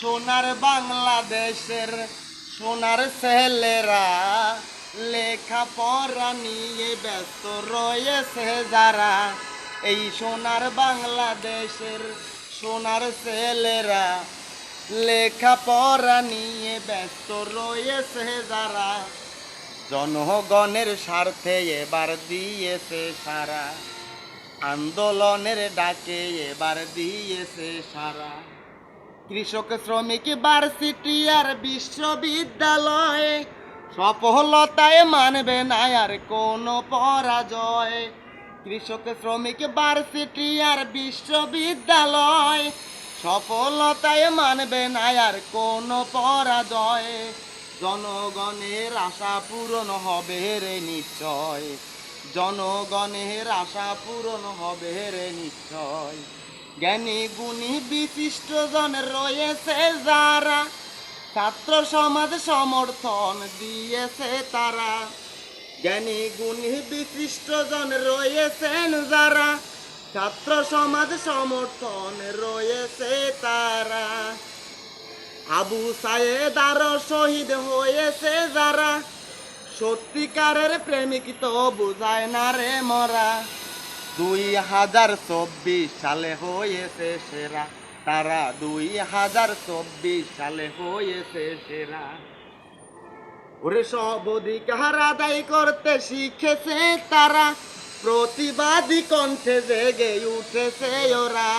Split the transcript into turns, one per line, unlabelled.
সোনার বাংলাদেশের সোনার ছেলেরা লেখাপড়া নিয়ে ব্যস্ত রয়েছে যারা। এই সোনার বাংলাদেশের সোনার ছেলেরা লেখাপড়া নিয়ে ব্যস্ত রয়েছে যারা। জনগণের স্বার্থে এবার দিয়েছে সারা, আন্দোলনের ডাকে এবার দিয়েছে সারা। কৃষক শ্রমিক ভার্সিটি আর বিশ্ববিদ্যালয় সফলতায় মানবে না আর কোনো পরাজয়। কৃষক শ্রমিক ভার্সিটি আর বিশ্ববিদ্যালয় সফলতায় মানবে না আর কোনো পরাজয়। জনগণের আশা পূরণ হবে রে নিশ্চয়, জনগণের আশা পূরণ হবে রে নিশ্চয়। জ্ঞানী গুণী বিশিষ্ট জন রয়েছে যারা, ছাত্র সমাজ সমর্থন দিয়েছে তারা। জ্ঞানী গুণী বিশিষ্ট জন রয়েছেন যারা, ছাত্র সমাজ সমর্থন রয়েছে তারা। আবু সায়েদ আরো শহীদ হয়েছে যারা, সত্যিকারের প্রেমিক তো বুঝায় না রে মরা। 2024 সালে হয়েছে সেরা তারা, 2024 সালে হয়েছে সেরা। ওরে সব অধিকার আদায় করতে শিখেছে তারা, প্রতিবাদী কণ্ঠে জেগে উঠেছে ওরা।